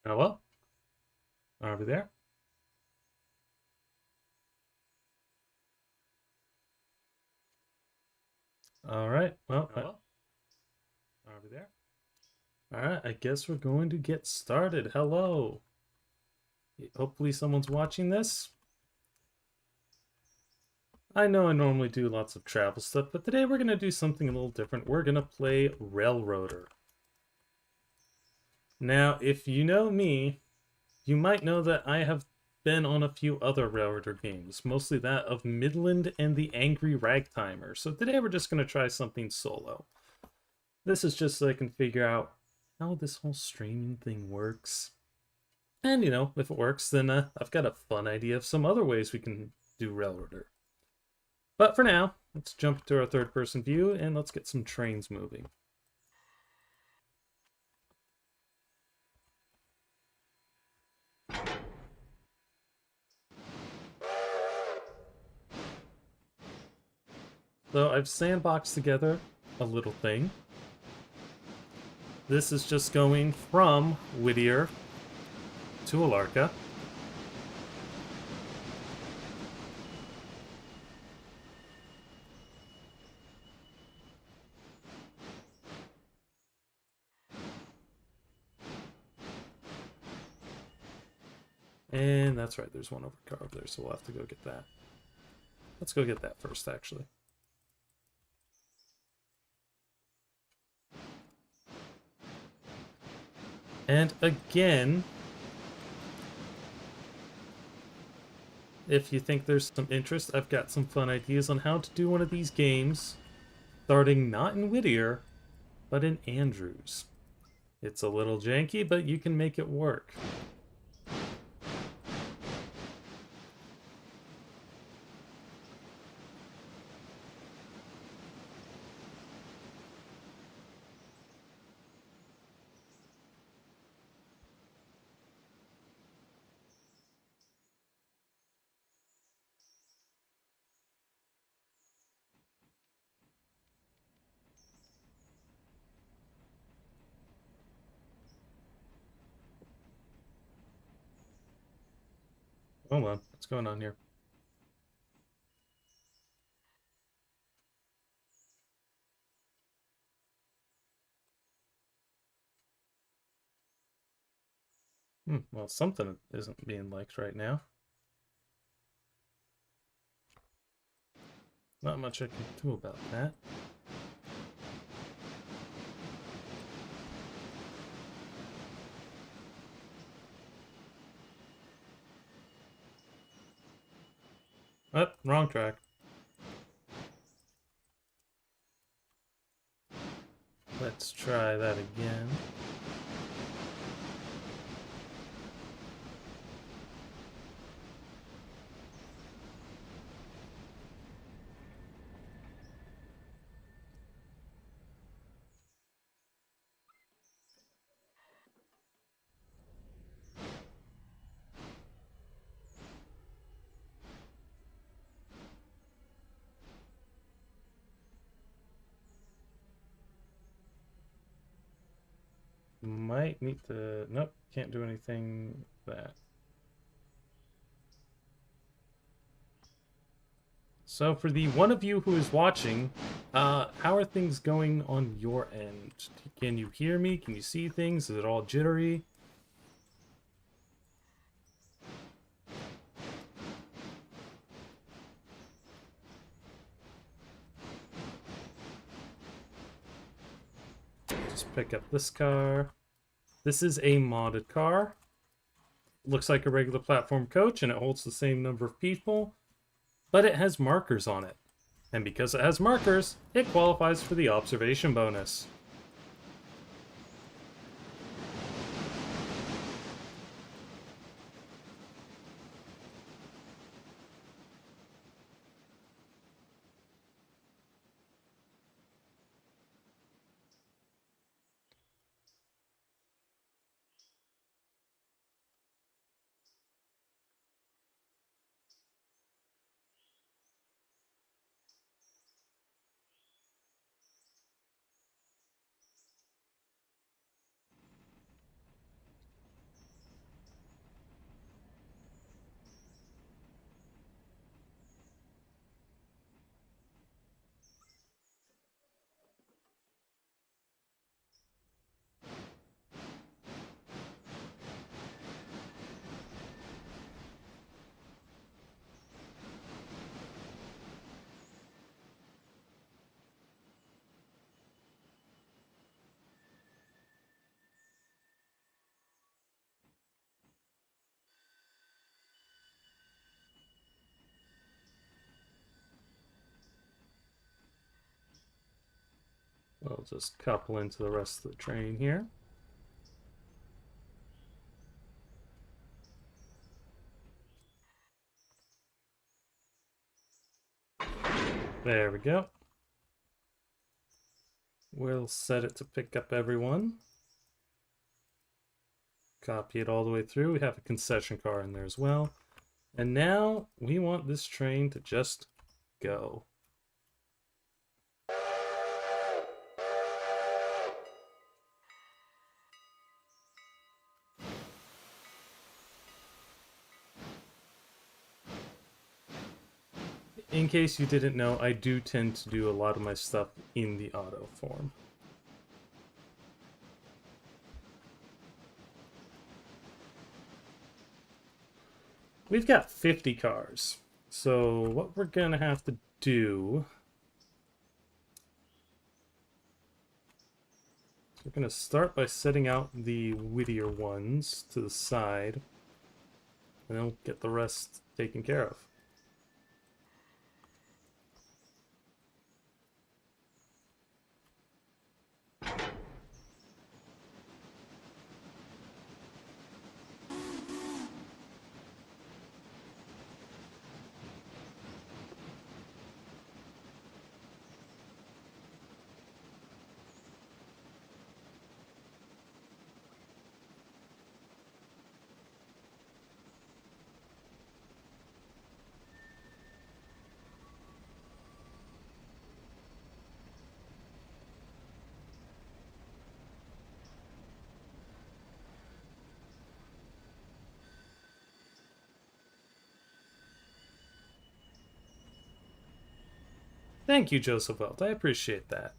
Hello? Are we there? All right. Well, hello? Are we there? All right. I guess we're going to get started. Hello. Hopefully, someone's watching this. I know I normally do lots of travel stuff, but today we're going to do something a little different. We're going to play Railroader. Now, if you know me, you might know that I have been on a few other Railroader games, mostly that of Midland and the Angry Ragtimer. So today we're just going to try something solo. This is just so I can figure out how this whole streaming thing works. And, if it works, then I've got a fun idea of some other ways we can do Railroader. But for now, let's jump to our third-person view and let's get some trains moving. So I've sandboxed together a little thing. This is just going from Whittier to Alarka. And that's right, there's one overcar over there, so we'll have to go get that. Let's go get that first, actually. And again, if you think there's some interest, I've got some fun ideas on how to do one of these games, starting not in Whittier, but in Andrews. It's a little janky, but you can make it work. Hold on, what's going on here? Well, something isn't being liked right now. Not much I can do about that. Oh, wrong track. Let's try that again. Might need to... Nope, can't do anything with that. So for the one of you who is watching, how are things going on your end? Can you hear me? Can you see things? Is it all jittery? Just pick up this car. This is a modded car. Looks like a regular platform coach, and it holds the same number of people, but it has markers on it. And because it has markers, it qualifies for the observation bonus. just couple into the rest of the train here. There we go. We'll set it to pick up everyone. Copy it all the way through. We have a concession car in there as well. And now we want this train to just go. In case you didn't know, I do tend to do a lot of my stuff in the auto form. We've got 50 cars, so what we're gonna have to do... We're gonna start by setting out the Whittier ones to the side, and then we'll get the rest taken care of. Thank you, Joseph Welt. I appreciate that.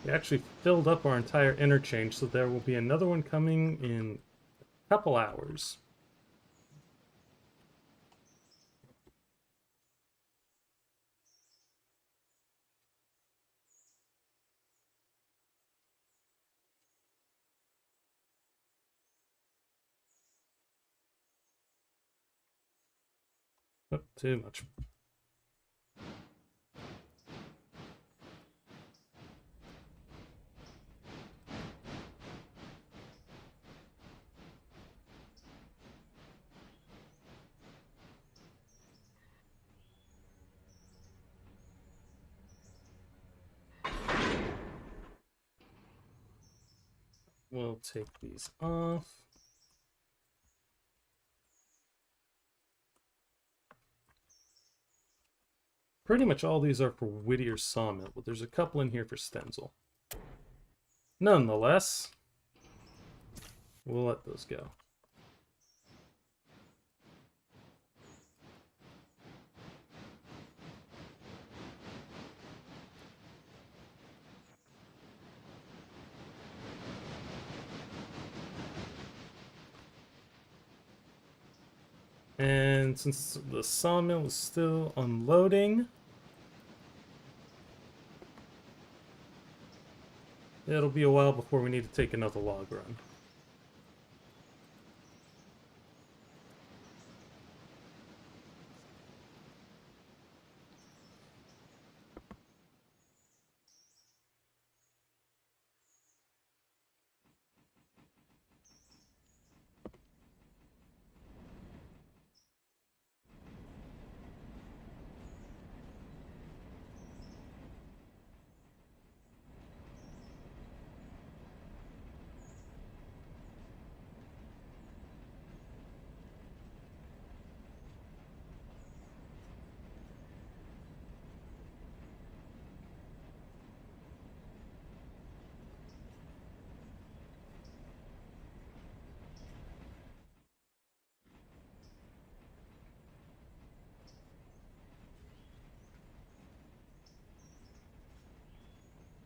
We actually filled up our entire interchange, so there will be another one coming in a couple hours. Oh, too much. We'll take these off. Pretty much all these are for Whittier Sawmill, but there's a couple in here for Stenzel. Nonetheless, we'll let those go. And since the sawmill is still unloading, it'll be a while before we need to take another log run.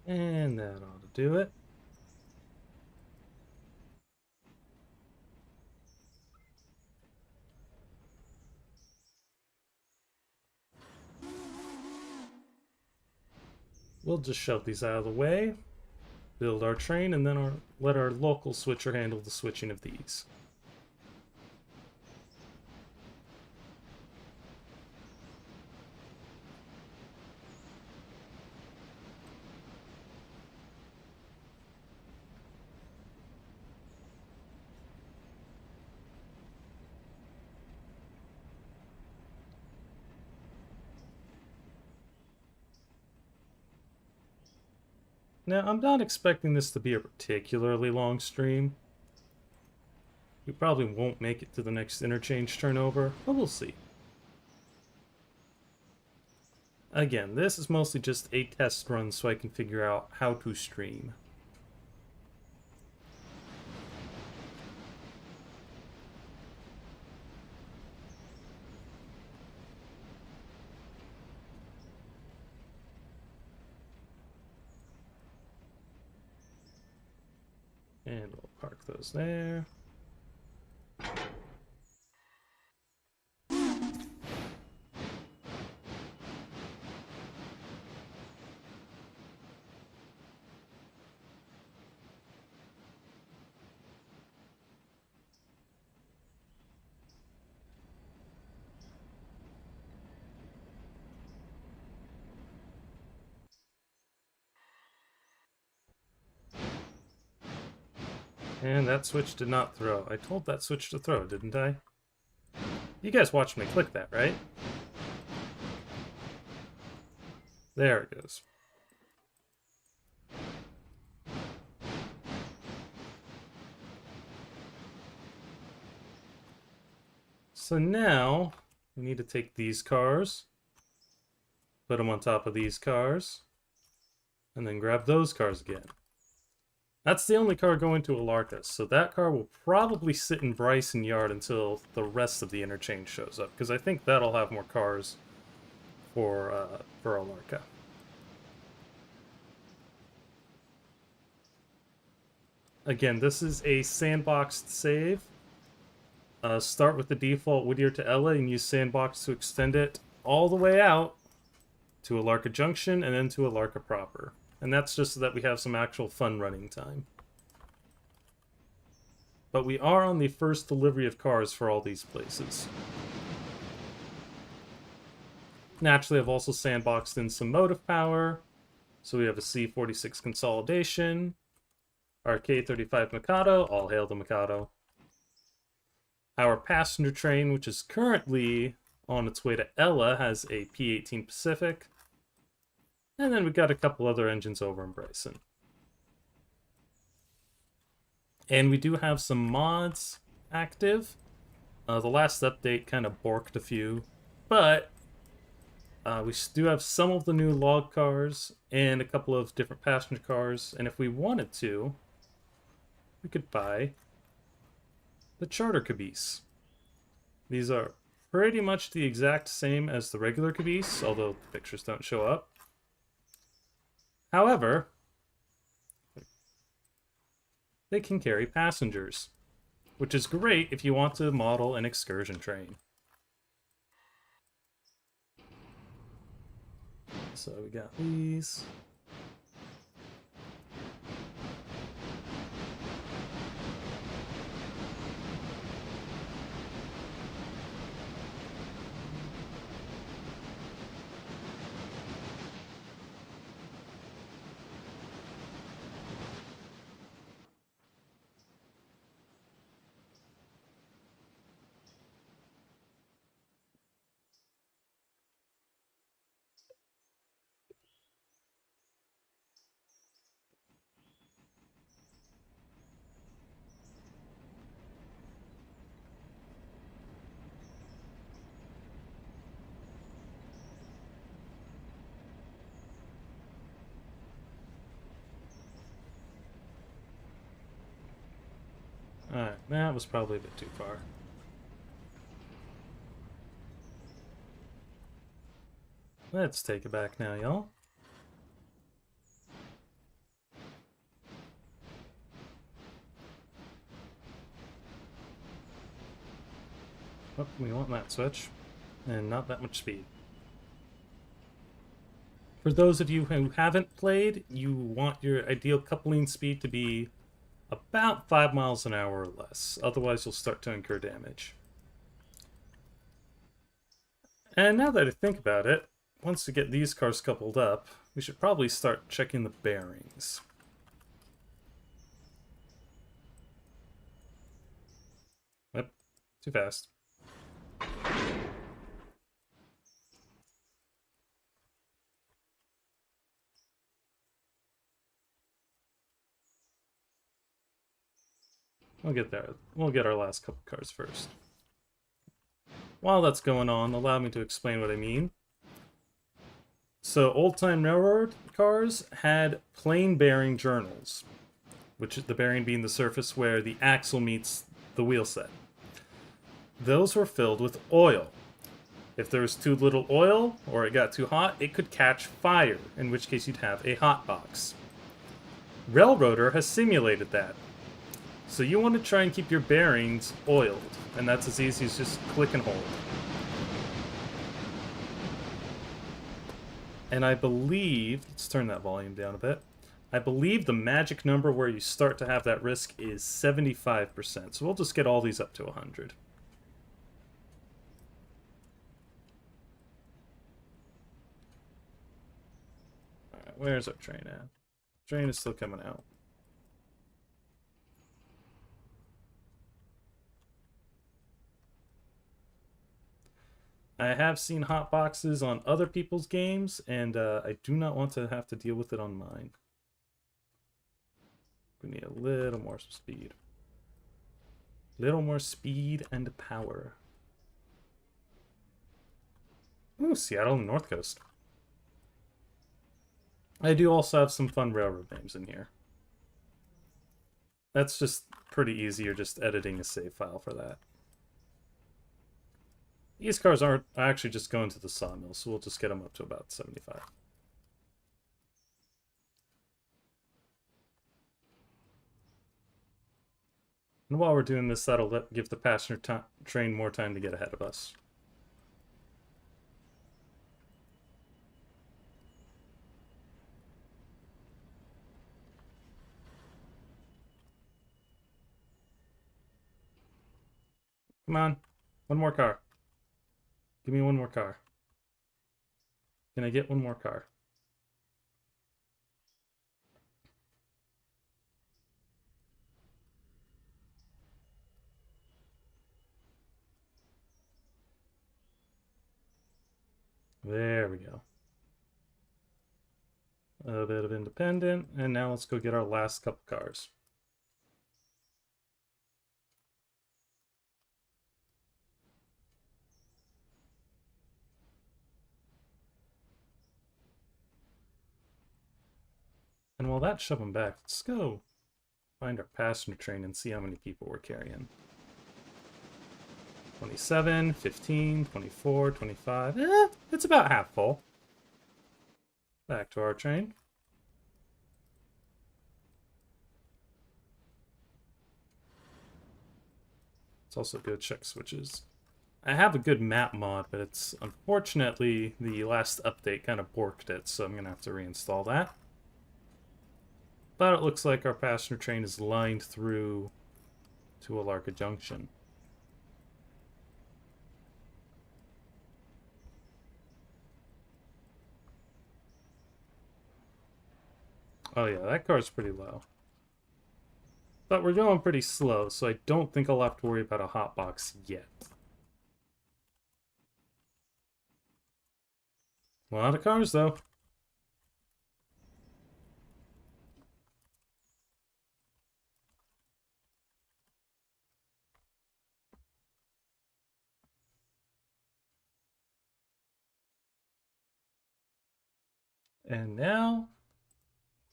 And that ought to do it. We'll just shove these out of the way. build our train, and then let our local switcher handle the switching of these. Now, I'm not expecting this to be a particularly long stream. We probably won't make it to the next interchange turnover, but we'll see. Again, this is mostly just a test run so I can figure out how to stream. And we'll park those there. And that switch did not throw. I told that switch to throw, didn't I? You guys watched me click that, right? There it goes. So now, we need to take these cars, put them on top of these cars, and then grab those cars again. That's the only car going to Alarka, so that car will probably sit in Bryson Yard until the rest of the interchange shows up, because I think that'll have more cars for Alarka. Again, this is a sandboxed save. Start with the default Whittier to Ella and use sandbox to extend it all the way out to Alarka Junction and then to Alarka proper. And that's just so that we have some actual fun running time. But we are on the first delivery of cars for all these places. Naturally, I've also sandboxed in some motive power. So we have a C46 consolidation, our K35 Mikado, all hail the Mikado. Our passenger train, which is currently on its way to Ella, has a P18 Pacific. And then we've got a couple other engines over in Bryson. And we do have some mods active. The last update kind of borked a few, but we do have some of the new log cars and a couple of different passenger cars. And if we wanted to, we could buy the Charter Caboose. These are pretty much the exact same as the regular Caboose, although the pictures don't show up. However, they can carry passengers, which is great if you want to model an excursion train. So we got these. Alright, that was probably a bit too far. Let's take it back now, y'all. Oh, we want that switch. And not that much speed. For those of you who haven't played, you want your ideal coupling speed to be about 5 miles an hour or less. Otherwise, you'll start to incur damage. And now that I think about it, once we get these cars coupled up, we should probably start checking the bearings. Yep, too fast. We'll get there. We'll get our last couple cars first. While that's going on, allow me to explain what I mean. So, old-time railroad cars had plain bearing journals, which is the bearing being the surface where the axle meets the wheel set. Those were filled with oil. If there was too little oil or it got too hot, it could catch fire, in which case you'd have a hot box. Railroader has simulated that. So you want to try and keep your bearings oiled, and that's as easy as just click and hold. And I believe, let's turn that volume down a bit. I believe the magic number where you start to have that risk is 75%. So we'll just get all these up to 100. Alright, where's our train at? Train is still coming out. I have seen hot boxes on other people's games, and I do not want to have to deal with it on mine. We need a little more speed. Little more speed and power. Ooh, Seattle and North Coast. I do also have some fun railroad names in here. That's just pretty easy. You're just editing a save file for that. These cars aren't actually just going to the sawmill, so we'll just get them up to about 75. And while we're doing this, that'll give the passenger train more time to get ahead of us. Come on, one more car. Give me one more car. Can I get one more car? There we go. A bit of independent, and now let's go get our last couple cars. And while that's shoving back, let's go find our passenger train and see how many people we're carrying. 27, 15, 24, 25. It's about half full. Back to our train. It's also good check switches. I have a good map mod, but it's unfortunately the last update kind of borked it, so I'm going to have to reinstall that. But it looks like our passenger train is lined through to Alarka Junction. Oh yeah, that car's pretty low. But we're going pretty slow, so I don't think I'll have to worry about a hotbox yet. A lot of cars, though. And now,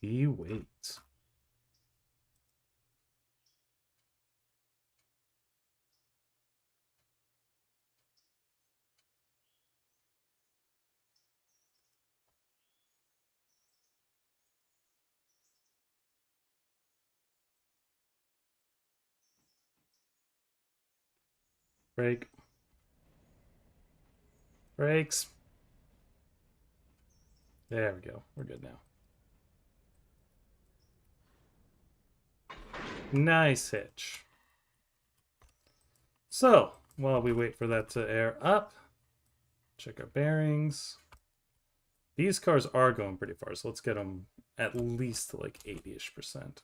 we wait. Brake. Brakes. There we go. We're good now. Nice hitch. So, while we wait for that to air up, check our bearings. These cars are going pretty far, so let's get them at least to like 80-ish%.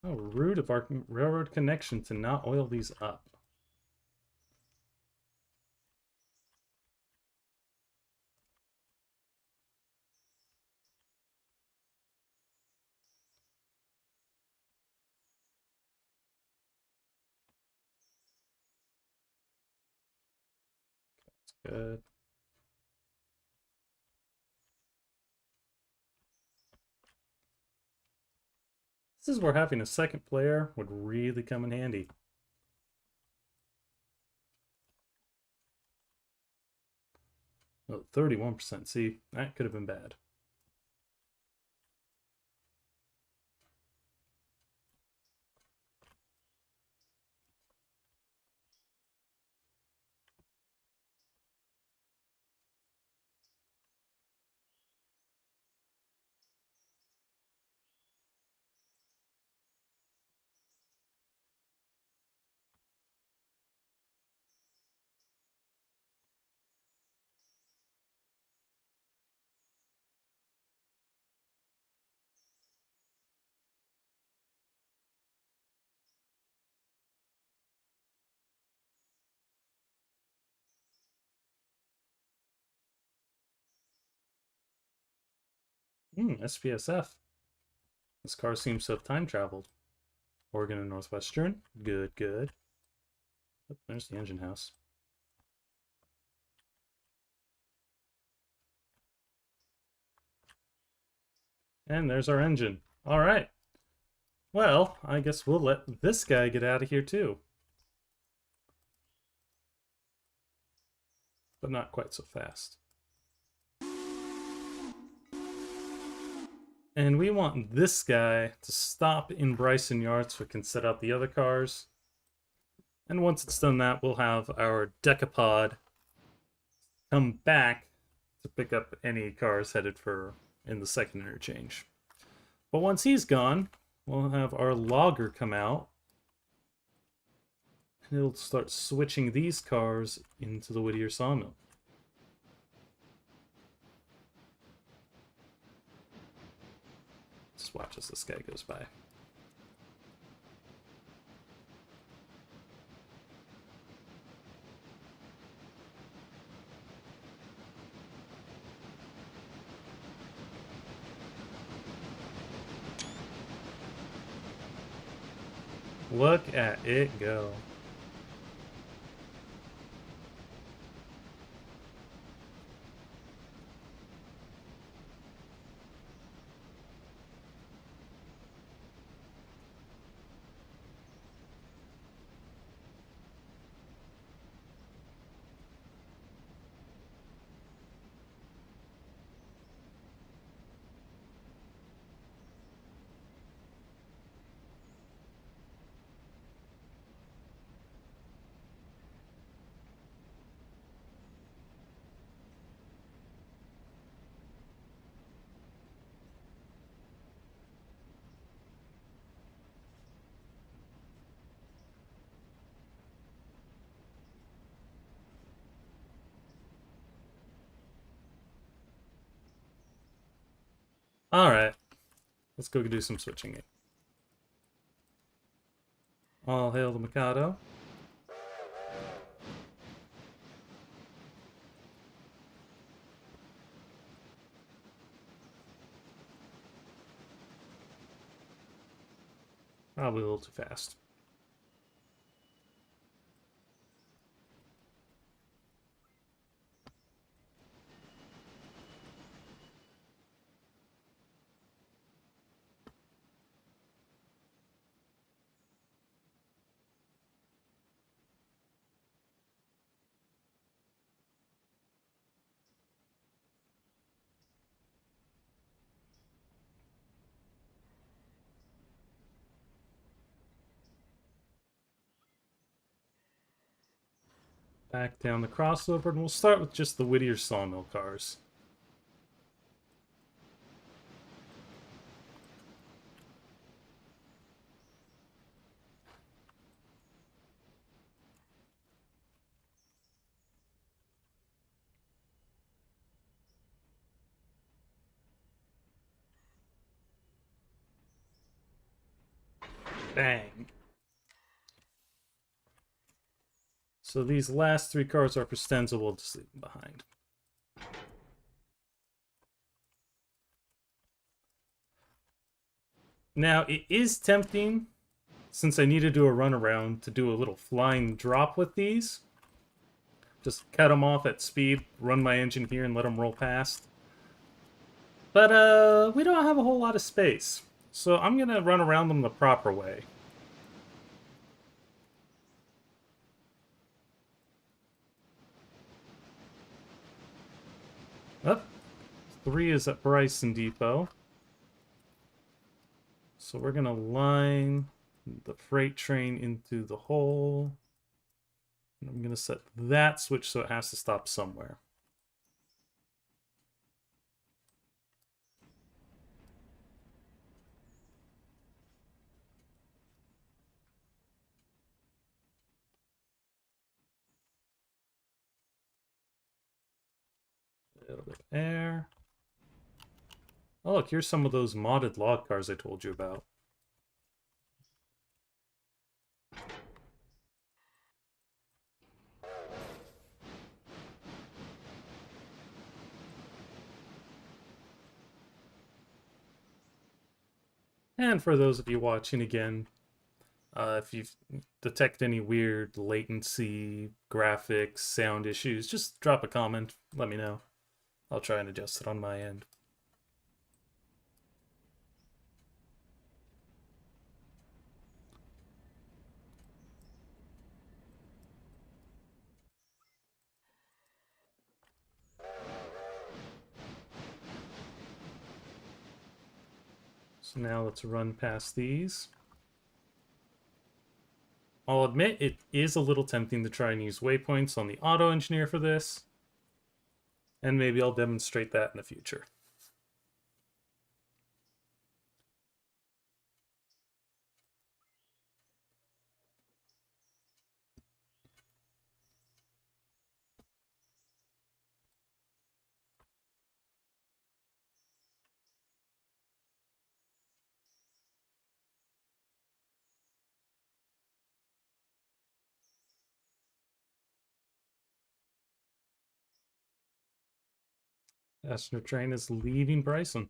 Oh, rude of our railroad connection to not oil these up. That's good. This is where having a second player would really come in handy. Oh, 31%. See, that could have been bad. SPSF. This car seems to have time traveled. Oregon and Northwestern. Good, good. Oh, there's the engine house. And there's our engine. All right. Well, I guess we'll let this guy get out of here too. But not quite so fast. And we want this guy to stop in Bryson Yard so we can set out the other cars. And once it's done that, we'll have our Decapod come back to pick up any cars headed for in the second interchange. But once he's gone, we'll have our logger come out. And he'll start switching these cars into the Whittier sawmill. Just watch as this guy goes by. Look at it go. Alright. Let's go do some switching. All hail the Mikado. Probably a little too fast. back down the crossover, and we'll start with just the Whittier Sawmill cars. Bang. So these last 3 cars are for Stenzel, we'll just leave them behind. Now, it is tempting, since I need to do a runaround, to do a little flying drop with these. Just cut them off at speed, run my engine here, and let them roll past. But, we don't have a whole lot of space. So I'm going to run around them the proper way. Up. 3 is at Bryson Depot. So we're going to line the freight train into the hole. And I'm going to set that switch so it has to stop somewhere. A little bit of air. Oh, look, here's some of those modded log cars I told you about. And for those of you watching again, if you detect any weird latency, graphics, sound issues, just drop a comment, let me know. I'll try and adjust it on my end. So now let's run past these. I'll admit it is a little tempting to try and use waypoints on the auto engineer for this. And maybe I'll demonstrate that in the future. Passenger train is leaving Bryson.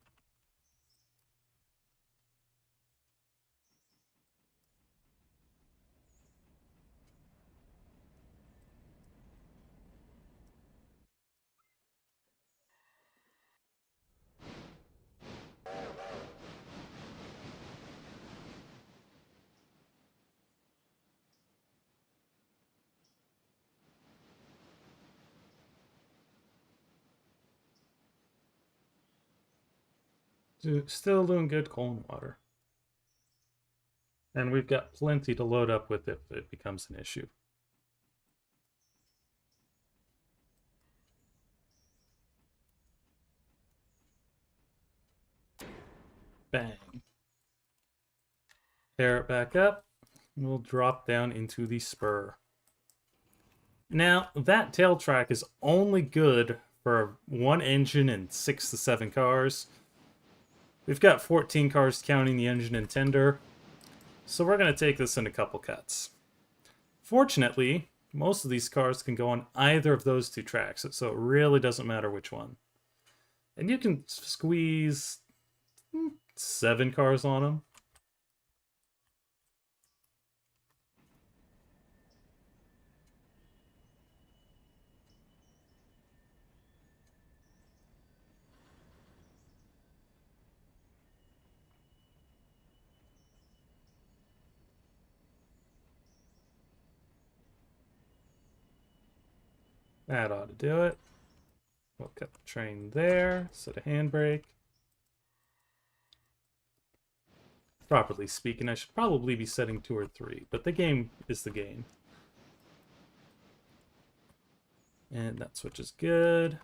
Still doing good coal and water. And we've got plenty to load up with if it becomes an issue. Bang. Pair it back up. We'll drop down into the spur. Now, that tail track is only good for 1 engine and 6 to 7 cars. We've got 14 cars counting the engine and tender, so we're going to take this in a couple cuts. Fortunately, most of these cars can go on either of those 2 tracks, so it really doesn't matter which one. And you can squeeze 7 cars on them. That ought to do it. We'll cut the train there, set a handbrake. Properly speaking, I should probably be setting 2 or 3, but the game is the game. And that switch is good.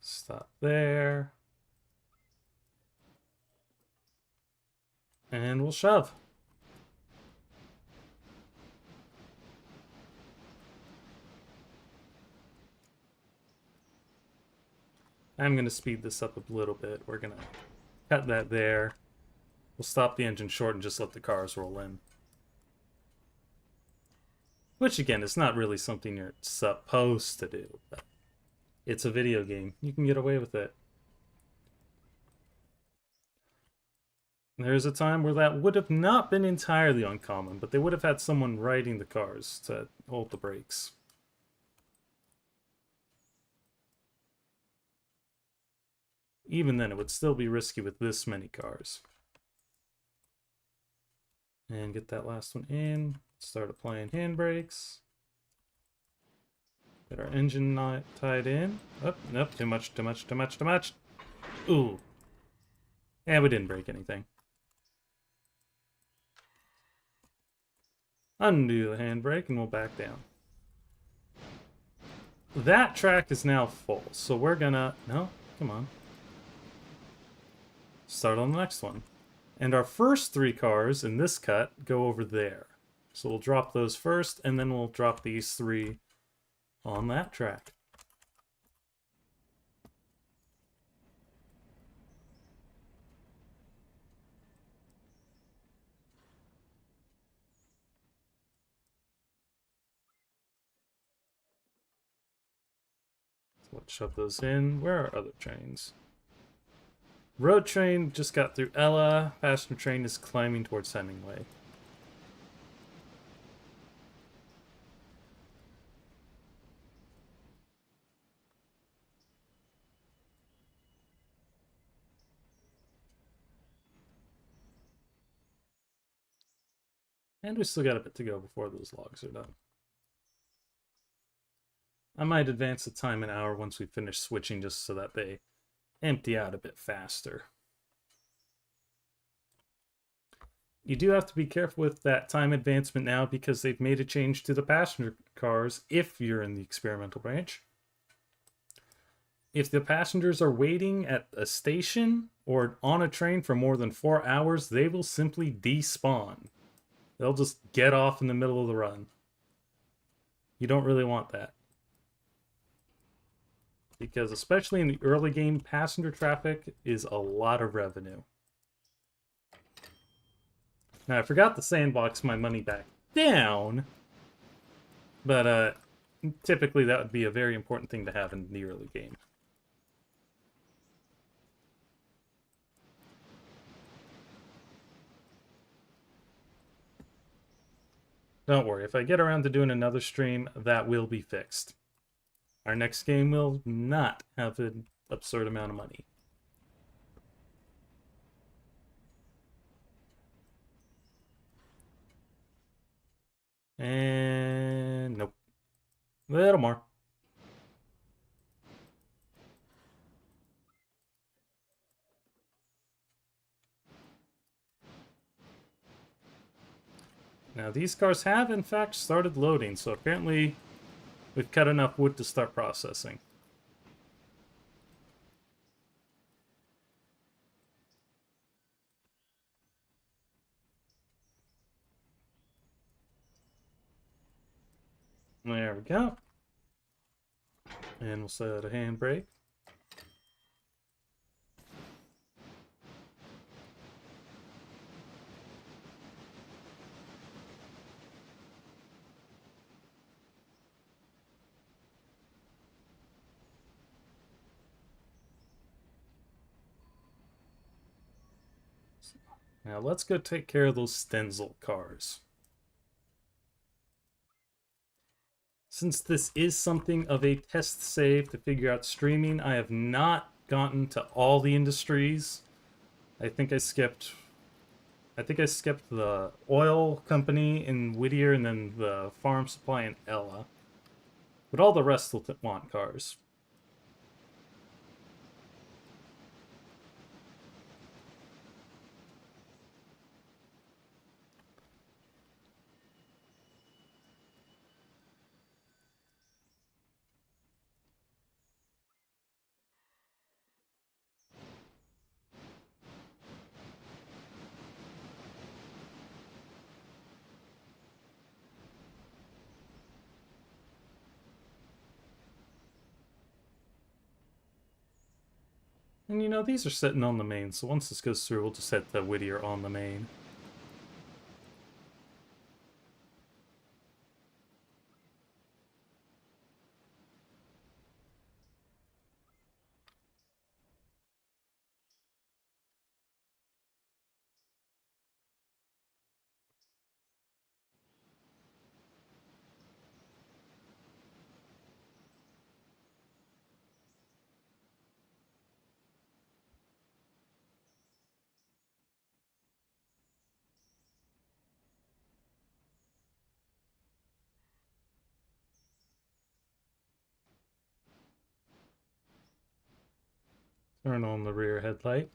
Stop there. And we'll shove. I'm going to speed this up a little bit. We're going to cut that there. We'll stop the engine short and just let the cars roll in. Which, again, is not really something you're supposed to do, but it's a video game. You can get away with it. There's a time where that would have not been entirely uncommon, but they would have had someone riding the cars to hold the brakes. Even then, it would still be risky with this many cars. And get that last one in. Start applying handbrakes. Get our engine tied in. Oh, nope, too much. Ooh. Yeah, we didn't break anything. Undo the handbrake and we'll back down. That track is now full, so we're gonna... No, come on. Start on the next one. And our first 3 cars in this cut go over there. So we'll drop those first, and then we'll drop these 3 on that track. So let's shove those in. Where are other trains? Road train just got through Ella. Passenger train is climbing towards Hemingway. And we still got a bit to go before those logs are done. I might advance the time an hour once we finish switching just so that they empty out a bit faster. You do have to be careful with that time advancement now because they've made a change to the passenger cars if you're in the experimental branch. If the passengers are waiting at a station or on a train for more than 4 hours, they will simply despawn. They'll just get off in the middle of the run. You don't really want that. Because especially in the early game, passenger traffic is a lot of revenue. Now, I forgot to sandbox my money back down, but typically that would be a very important thing to have in the early game. Don't worry, if I get around to doing another stream, that will be fixed. Our next game will not have an absurd amount of money. And nope. A little more. Now these cars have in fact started loading, so apparently we've cut enough wood to start processing. There we go. And we'll set a handbrake. Now let's go take care of those Stenzel cars. Since this is something of a test save to figure out streaming, I have not gotten to all the industries. I think I skipped the oil company in Whittier and then the farm supply in Ella. But all the rest will want cars. And you know, these are sitting on the main, so once this goes through, we'll just set the Whittier on the main. Turn on the rear headlight.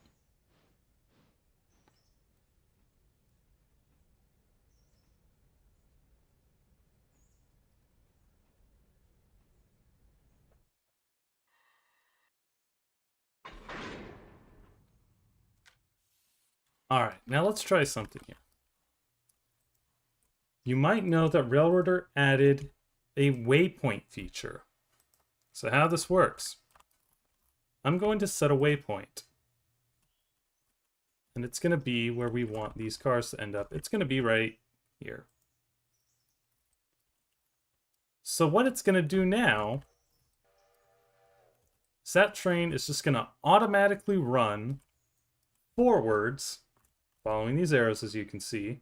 Alright, now let's try something here. You might know that Railroader added a waypoint feature. So how this works, I'm going to set a waypoint. And it's going to be where we want these cars to end up. It's going to be right here. So what it's going to do now is that train is just going to automatically run forwards, following these arrows as you can see.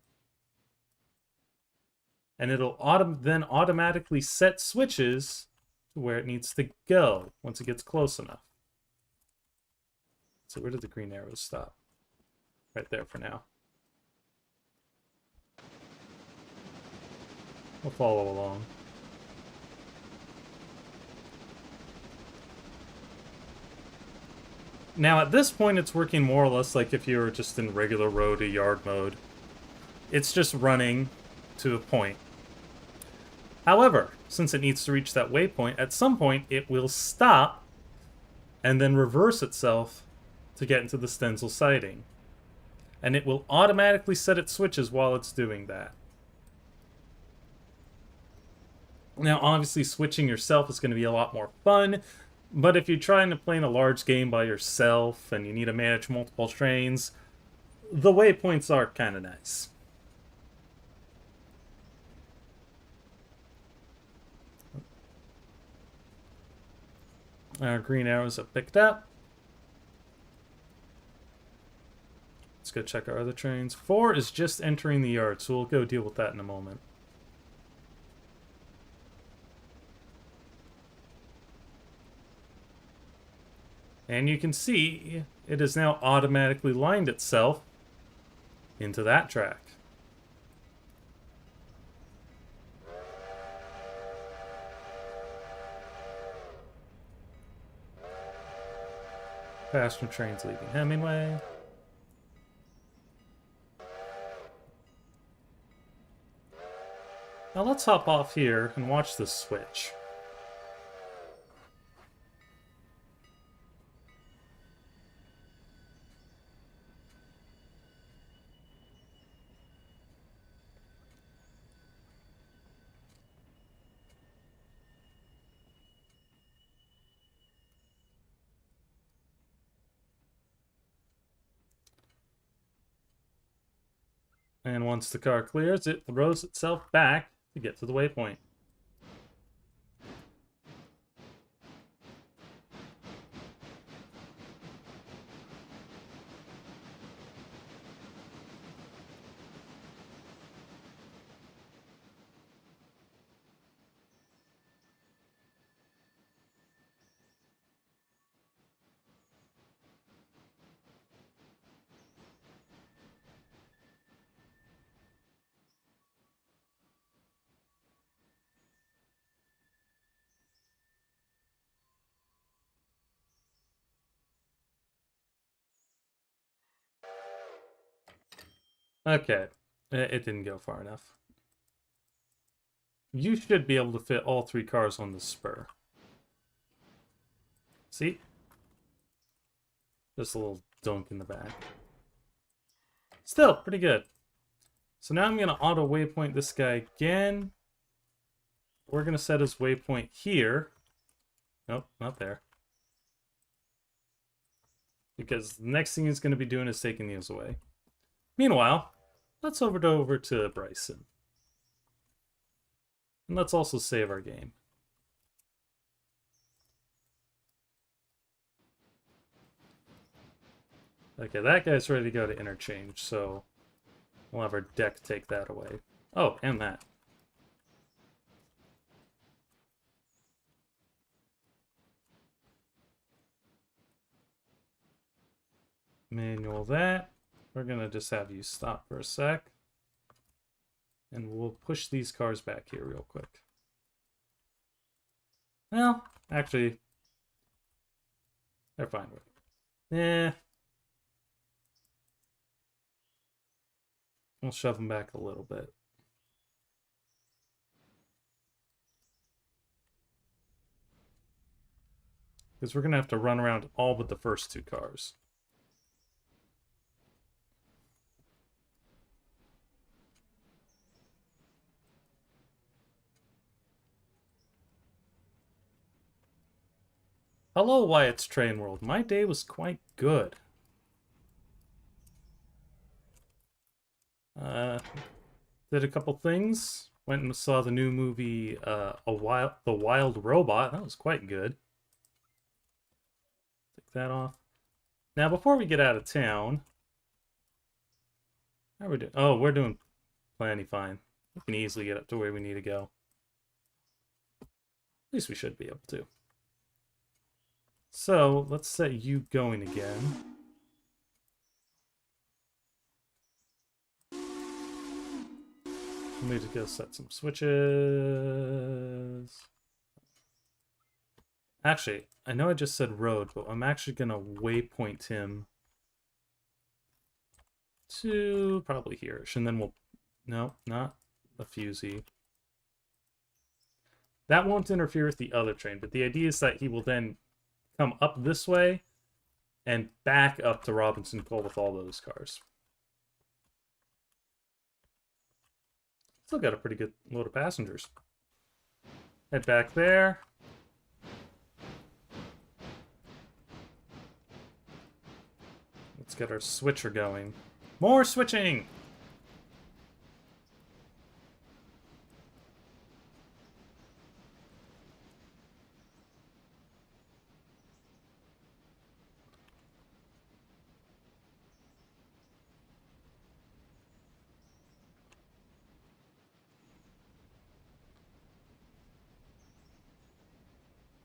And it'll then automatically set switches to where it needs to go once it gets close enough. So where did the green arrows stop? Right there for now. We'll follow along. Now at this point it's working more or less like if you were just in regular road to yard mode. It's just running to a point. However, since it needs to reach that waypoint, at some point it will stop and then reverse itself to get into the Stenzel siding. And it will automatically set its switches while it's doing that. Now, obviously, switching yourself is going to be a lot more fun, but if you're trying to play in a large game by yourself and you need to manage multiple trains, the waypoints are kind of nice. Our green arrows have picked up. Let's go check our other trains. 4 is just entering the yard, so we'll go deal with that in a moment. And you can see it has now automatically lined itself into that track. Passenger trains leaving Hemingway. Now let's hop off here and watch this switch. And once the car clears, it throws itself back to get to the waypoint. Okay, it didn't go far enough. You should be able to fit all 3 cars on the spur. See? Just a little dunk in the back. Still, pretty good. So now I'm going to auto waypoint this guy again. We're going to set his waypoint here. Nope, not there. because the next thing he's going to be doing is taking these away. Meanwhile, let's over to Bryson. And let's also save our game. Okay, that guy's ready to go to interchange, so we'll have our deck take that away. Oh, and that. Manual that. We're going to just have you stop for a sec. And we'll push these cars back here real quick. Well, actually, they're fine with it. Eh. We'll shove them back a little bit. Because we're going to have to run around all but the first two cars. Hello, Wyatt's Train World. My day was quite good. Did a couple things. Went and saw the new movie, The Wild Robot. That was quite good. Take that off. Now, before we get out of town, how are we doing? Oh, we're doing plenty fine. We can easily get up to where we need to go. At least we should be able to. So, let's set you going again. We need to go set some switches. Actually, I know I just said road, but I'm actually going to waypoint him to probably here-ish, and then we'll... No, not a fusee. That won't interfere with the other train, but the idea is that he will then come up this way and back up to Robinson Cole with all those cars. Still got a pretty good load of passengers. Head back there. Let's get our switcher going. More switching!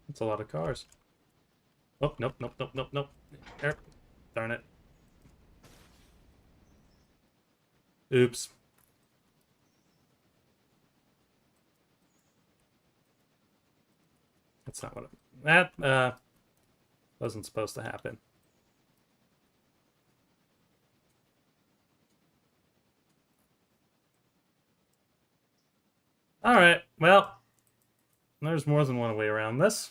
That's a lot of cars. Oh, nope. There. Darn it. Oops. That's not what that wasn't supposed to happen. Alright, well, there's more than one way around this.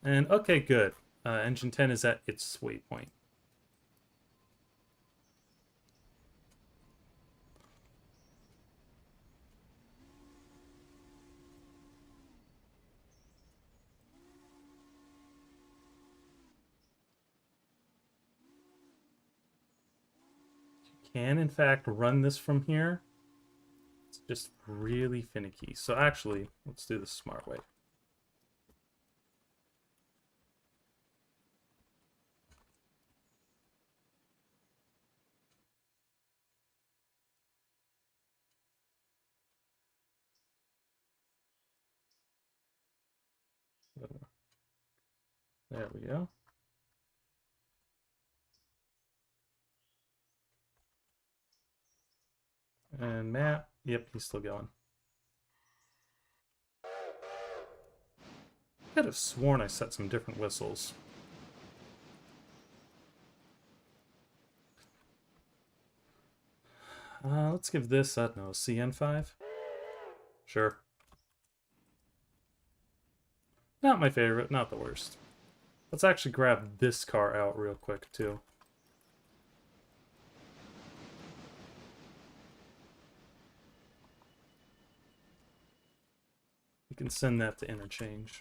And okay, good. Engine 10 is at its waypoint. You can, in fact, run this from here. It's just really finicky. So actually, let's do this the smart way. There we go. And Matt, yep, he's still going. I could have sworn I set some different whistles. Let's give this, I don't know, CN5? Sure. Not my favorite, not the worst. Let's actually grab this car out real quick, too. You can send that to interchange.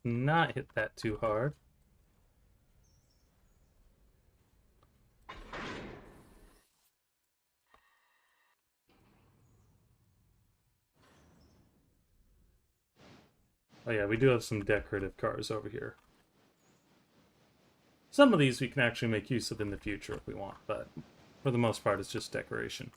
Not hit that too hard. Oh yeah, we do have some decorative cars over here. Some of these we can actually make use of in the future if we want, but for the most part it's just decoration.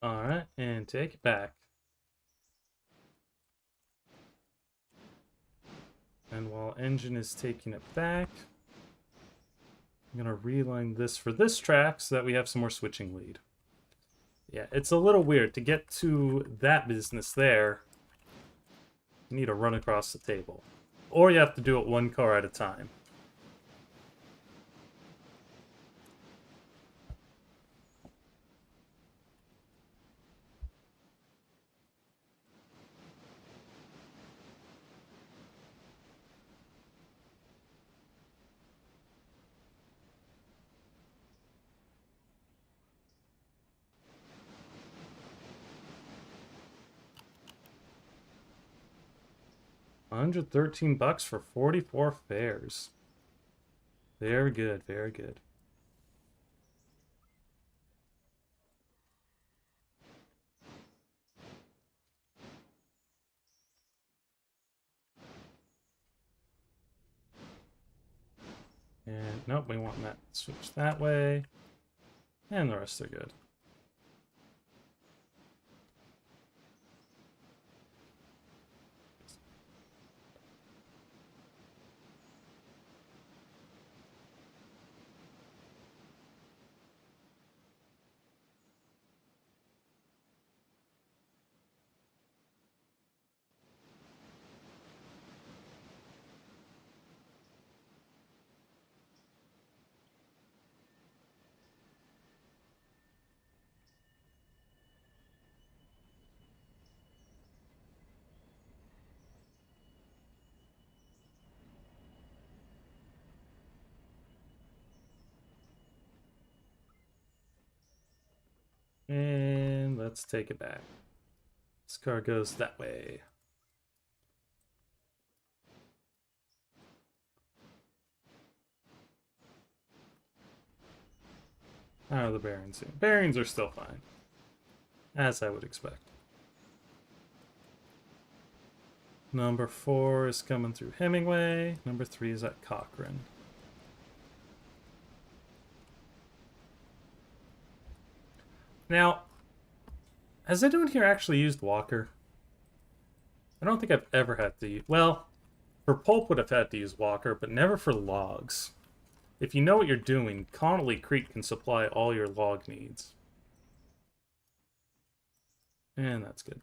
Alright, and take it back. And while engine is taking it back, I'm going to realign this for this track so that we have some more switching lead. Yeah, it's a little weird. To get to that business there, you need to run across the table. Or you have to do it one car at a time. $113 for 44 fares. Very good, very good. And nope, we want that switch that way. And the rest are good. And let's take it back. This car goes that way. How are the bearings here? Bearings are still fine. As I would expect. Number 4 is coming through Hemingway. Number 3 is at Cochrane. Now, has anyone here actually used Walker? I don't think I've ever had to use... Well, for pulp would have had to use Walker, but never for logs. If you know what you're doing, Connolly Creek can supply all your log needs. And that's good.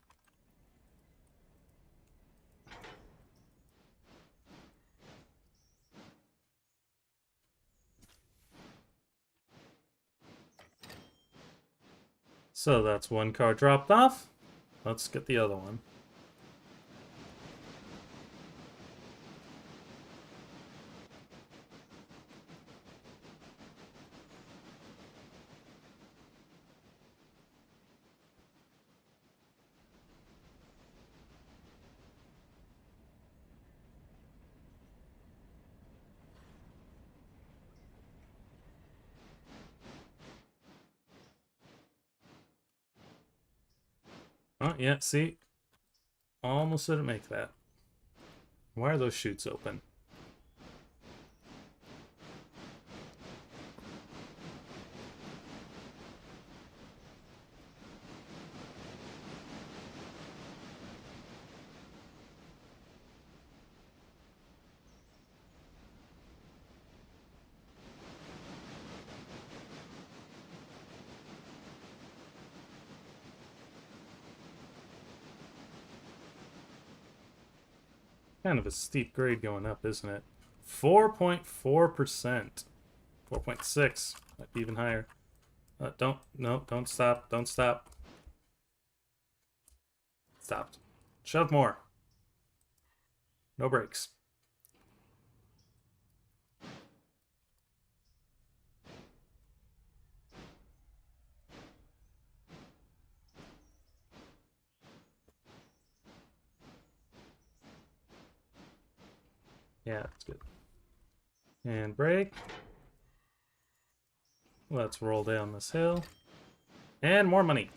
So that's one car dropped off. Let's get the other one. Oh, yeah, see? Almost didn't make that. Why are those chutes open? Kind of a steep grade going up, isn't it? 4.4%. 4.6. Might be even higher. Don't stop. Don't stop. Stopped. Shove more. No brakes. Yeah, that's good. And brake. Let's roll down this hill. And more money.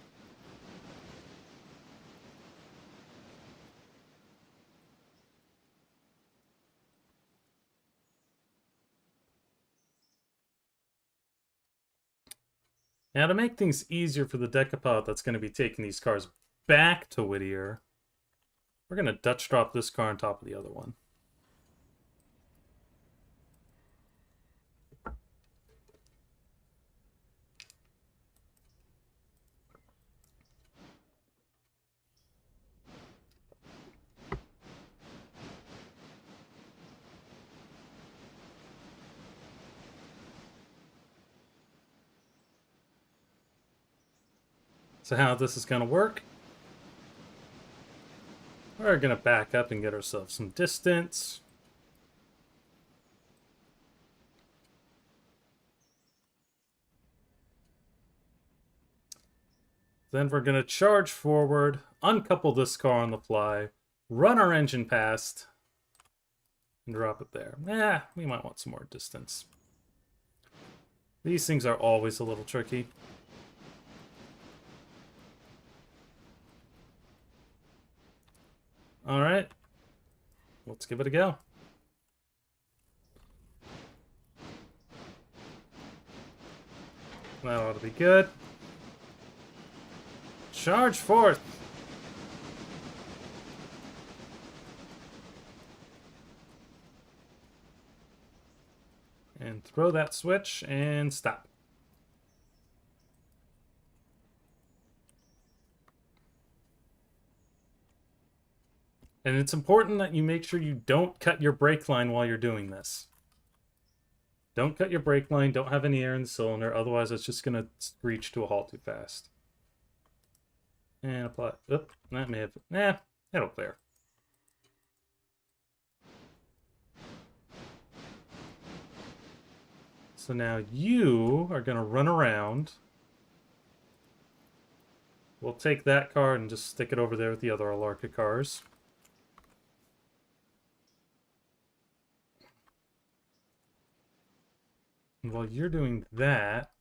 Now, to make things easier for the decapod that's going to be taking these cars back to Whittier, we're going to Dutch drop this car on top of the other one. So how this is going to work, we're going to back up and get ourselves some distance. Then we're going to charge forward, uncouple this car on the fly, run our engine past, and drop it there. We might want some more distance. These things are always a little tricky. Alright. Let's give it a go. That ought to be good. Charge forth! And throw that switch and stop. And it's important that you make sure you don't cut your brake line while you're doing this. Don't cut your brake line, don't have any air in the cylinder, otherwise it's just going to screech to a halt too fast. And apply. Oop, that may have. It'll clear. So now you are going to run around. We'll take that car and just stick it over there with the other Alarka cars. And while you're doing that,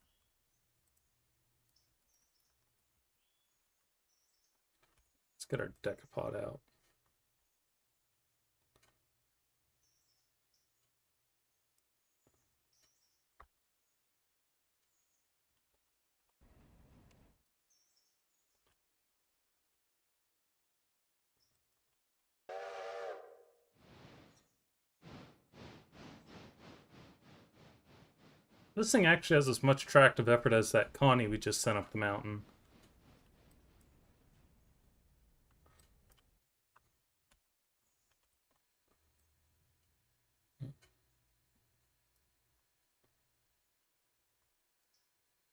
let's get our decapod out. This thing actually has as much tractive effort as that Connie we just sent up the mountain.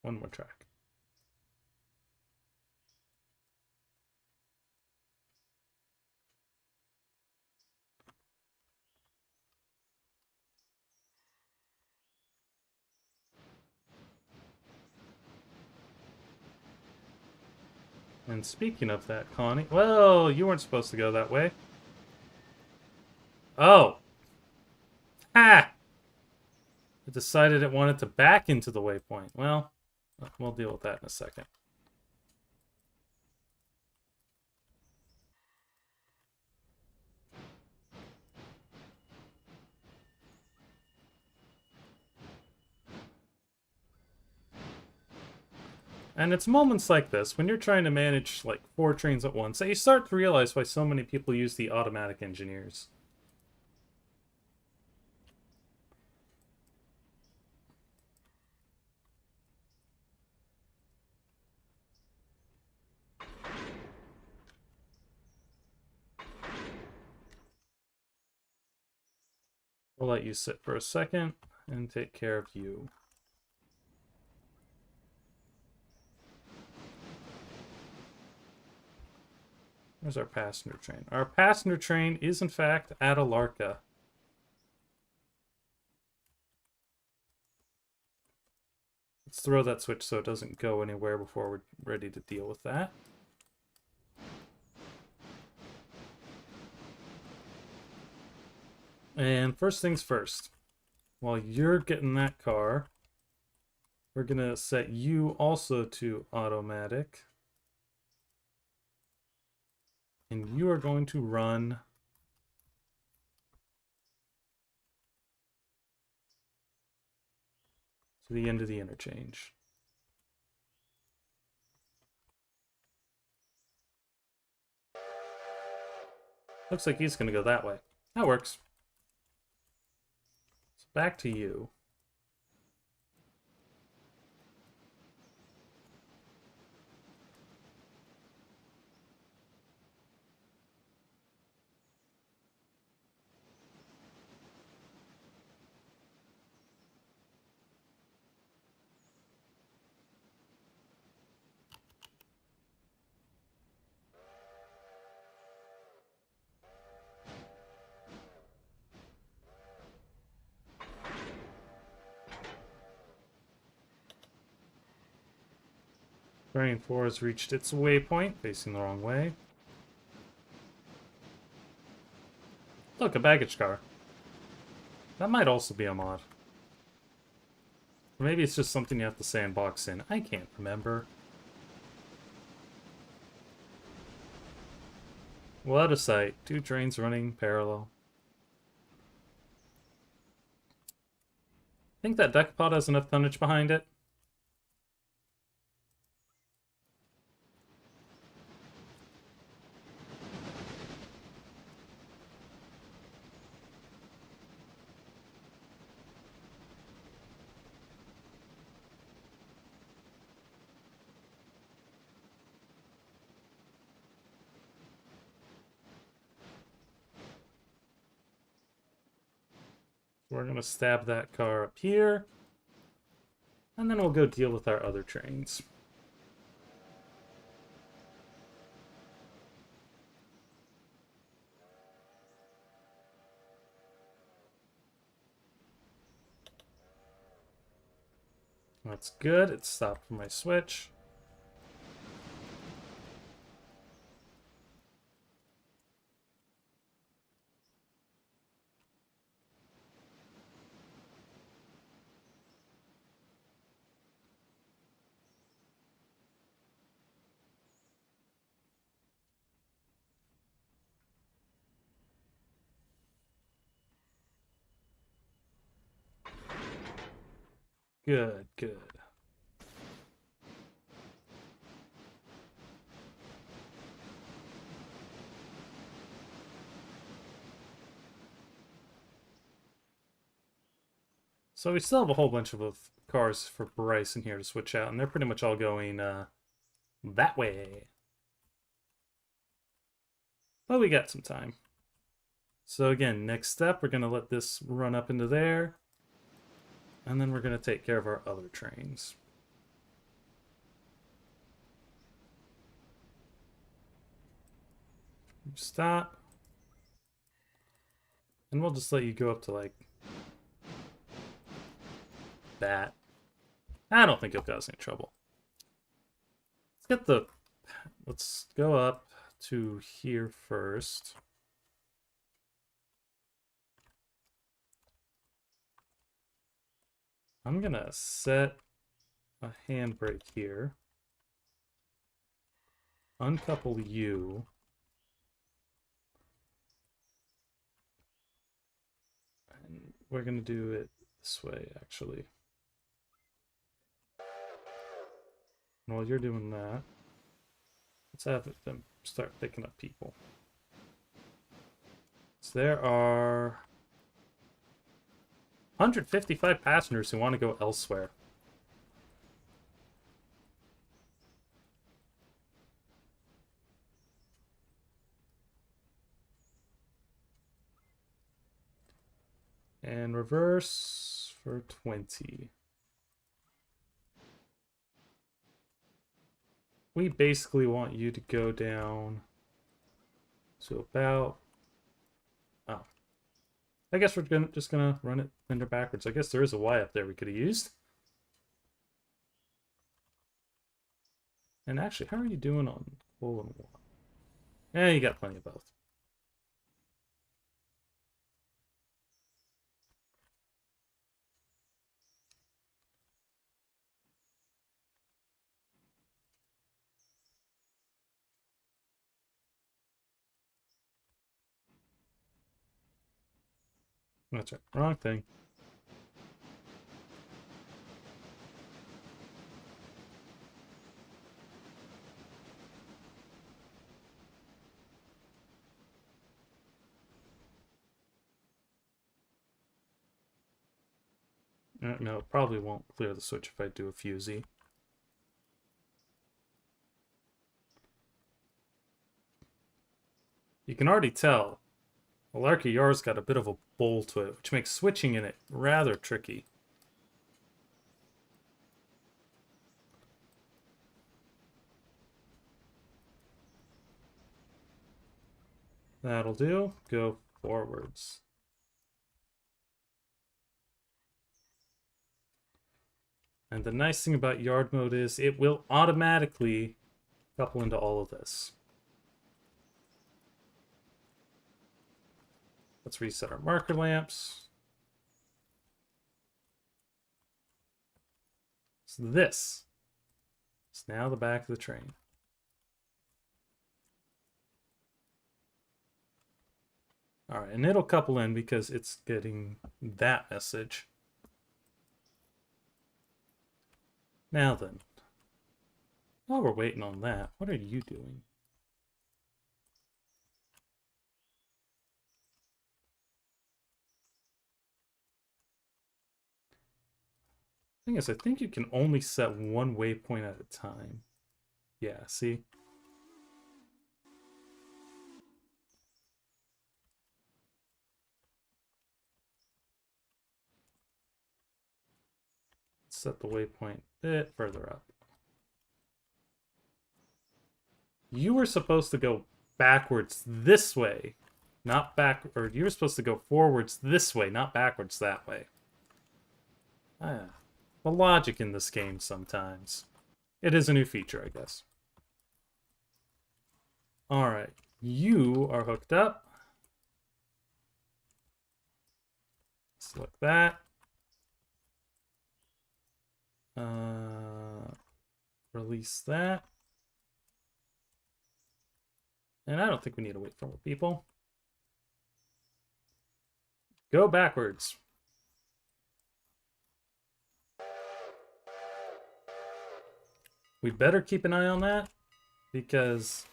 One more track. And speaking of that, Connie... Well, you weren't supposed to go that way. Oh! Ha! It decided it wanted to back into the waypoint. Well, we'll deal with that in a second. And it's moments like this, when you're trying to manage like 4 trains at once, that you start to realize why so many people use the automatic engineers. We'll let you sit for a second and take care of you. Where's our passenger train? Our passenger train is, in fact, at Alarka. Let's throw that switch so it doesn't go anywhere before we're ready to deal with that. And first things first. While you're getting that car, we're going to set you also to automatic. And you are going to run to the end of the interchange. Looks like he's going to go that way. That works. So back to you. Train 4 has reached its waypoint, facing the wrong way. Look, a baggage car. That might also be a mod. Or maybe it's just something you have to sandbox in. I can't remember. Well, out of sight. 2 trains running parallel. I think that Decapod has enough tonnage behind it. We're going to stab that car up here. And then we'll go deal with our other trains. That's good. It stopped for my switch. Good, good. So we still have a whole bunch of cars for Bryce in here to switch out, and they're pretty much all going that way. But we got some time. So again, next step, we're going to let this run up into there. And then we're going to take care of our other trains. Stop. And we'll just let you go up to, like, that. I don't think you'll cause any trouble. Let's get the let's go up to here first. I'm gonna set a handbrake here. Uncouple you. And we're gonna do it this way, actually. And while you're doing that, let's have them start picking up people. So there are 155 passengers who want to go elsewhere. And reverse for 20. We basically want you to go down to about... Oh. I guess we're just gonna run it under backwards. I guess there is a Y up there we could have used. And actually, how are you doing on coal and water? Yeah, you got plenty of both. That's right. Wrong thing. No, it probably won't clear the switch if I do a fusee. You can already tell Alarka Yar's got a bit of a bowl to it, which makes switching in it rather tricky. That'll do. Go forwards. And the nice thing about yard mode is it will automatically couple into all of this. Let's reset our marker lamps. So this is now the back of the train. All right, and it'll couple in because it's getting that message. Now then, while we're waiting on that, what are you doing? Thing is, I think you can only set one waypoint at a time. Yeah, see? Set the waypoint a bit further up. You were supposed to go backwards this way, not back, or you were supposed to go forwards this way, not backwards that way. Ah, the logic in this game sometimes. It is a new feature, I guess. Alright, you are hooked up. Select that. Release that. And I don't think we need to wait for more people. Go backwards. We better keep an eye on that, because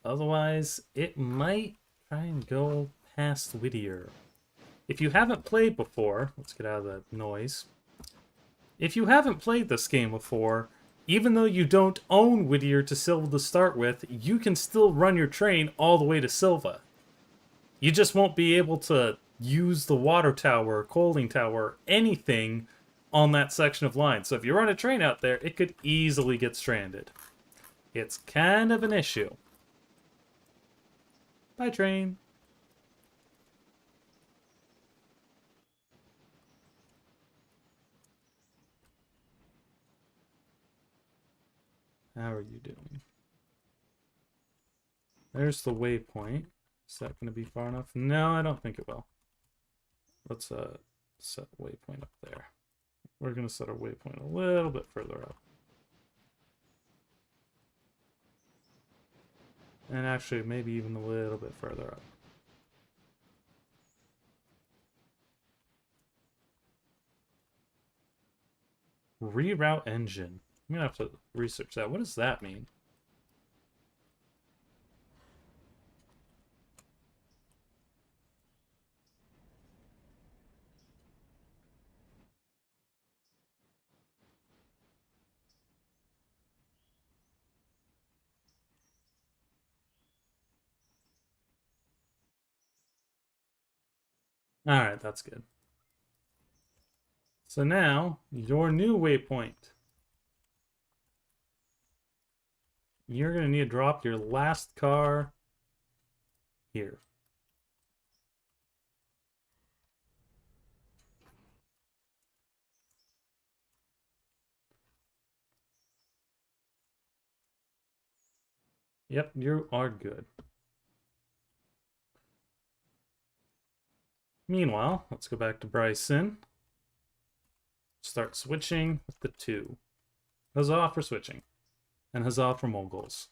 otherwise it might try and go past Whittier. If you haven't played before, let's get out of the noise. If you haven't played this game before, even though you don't own Whittier to Silva to start with, you can still run your train all the way to Silva. You just won't be able to use the water tower, coaling tower, anything on that section of line. So if you run a train out there, it could easily get stranded. It's kind of an issue. Bye, train. How are you doing? There's the waypoint. Is that going to be far enough? No, I don't think it will. Let's set waypoint up there. We're going to set our waypoint a little bit further up. And actually, maybe even a little bit further up. Reroute engine. I'm going to have to research that. What does that mean? Alright, that's good. So now, your new waypoint. You're going to need to drop your last car here. Yep, you are good. Meanwhile, let's go back to Bryson. Start switching with the 2. Huzzah for switching. And huzzah for moguls.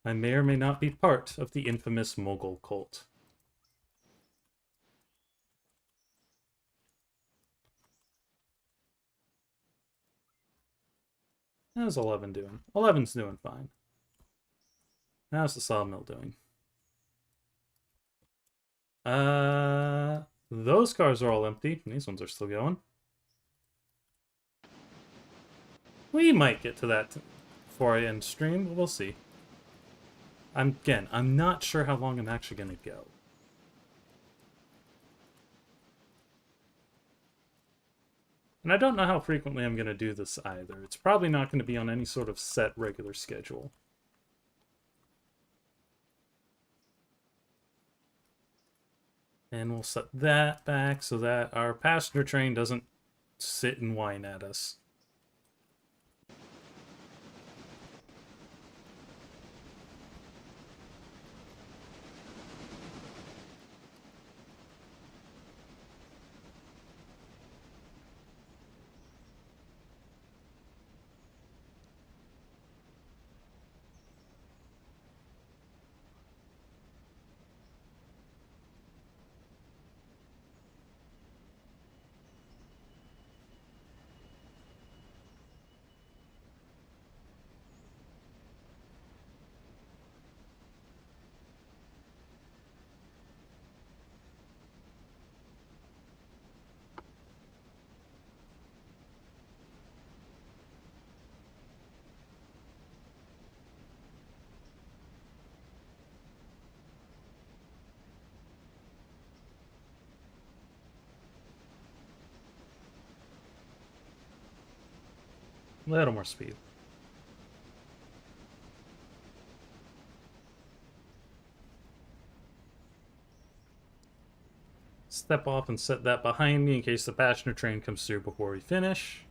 I may or may not be part of the infamous mogul cult. How's 11 doing? 11's doing fine. How's the sawmill doing? Those cars are all empty. These ones are still going. We might get to that before I end stream, but we'll see. I'm not sure how long I'm actually going to go. And I don't know how frequently I'm going to do this either. It's probably not going to be on any sort of set regular schedule. And we'll set that back so that our passenger train doesn't sit and whine at us. A little more speed. Step off and set that behind me in case the passenger train comes through before we finish.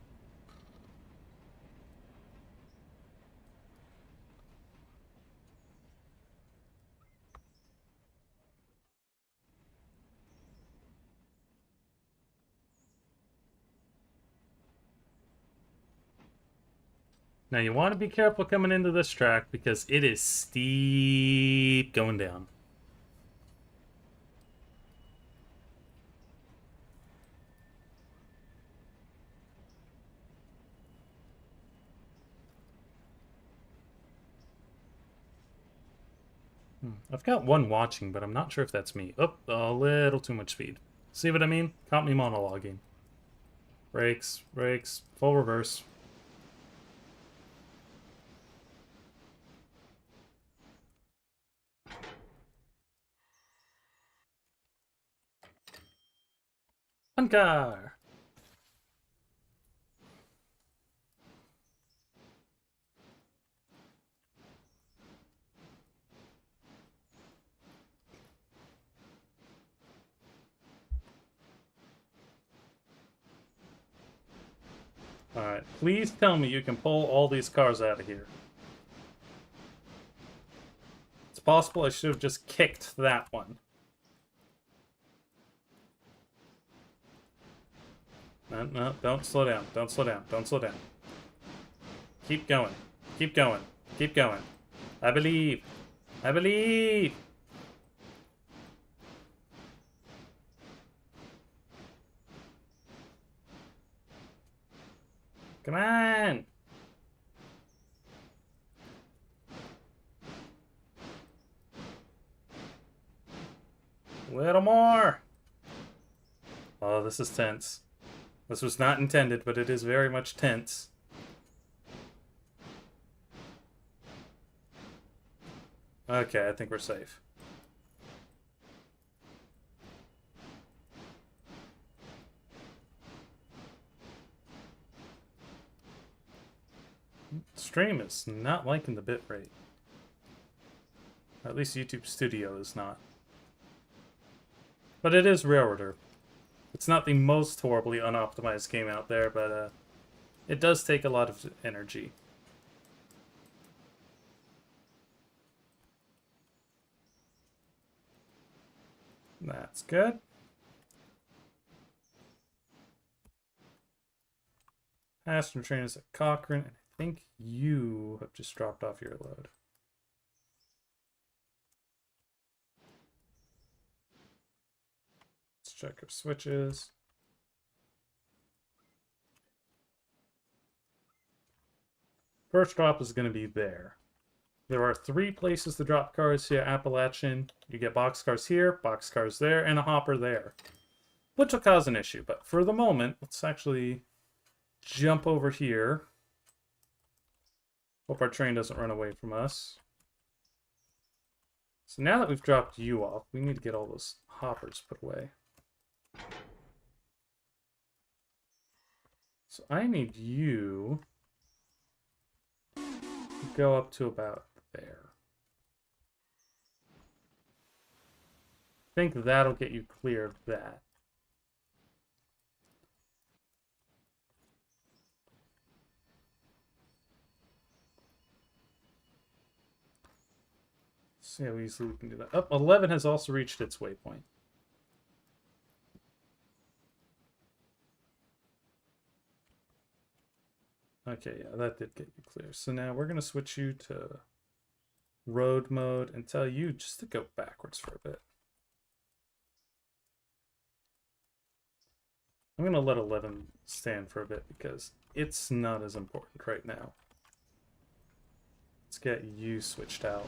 Now you want to be careful coming into this track because it is steep going down. I've got one watching, but I'm not sure if that's me. Oh, a little too much speed. See what I mean? Caught me monologuing. Brakes, brakes, full reverse. One car! Alright, please tell me you can pull all these cars out of here. It's possible I should have just kicked that one. No, don't slow down. Don't slow down. Don't slow down. Keep going. Keep going. Keep going. I believe. I believe. Come on. A little more. Oh, this is tense. This was not intended, but it is very much tense. Okay, I think we're safe. Stream is not liking the bitrate. At least YouTube Studio is not. But it is Railroader. It's not the most horribly unoptimized game out there, but it does take a lot of energy. That's good. Passenger train is at Cochrane, and I think you have just dropped off your load. Let's check our switches. First drop is going to be there. There are 3 places to drop cars here, Appalachian. You get boxcars here, boxcars there, and a hopper there. Which will cause an issue, but for the moment, let's actually jump over here. Hope our train doesn't run away from us. So now that we've dropped you off, we need to get all those hoppers put away. So I need you to go up to about there. I think that'll get you clear of that. See how easily we can do that. Oh, 11 has also reached its waypoint. Okay, yeah, that did get you clear. So now we're going to switch you to road mode and tell you just to go backwards for a bit. I'm going to let 11 stand for a bit because it's not as important right now. Let's get you switched out.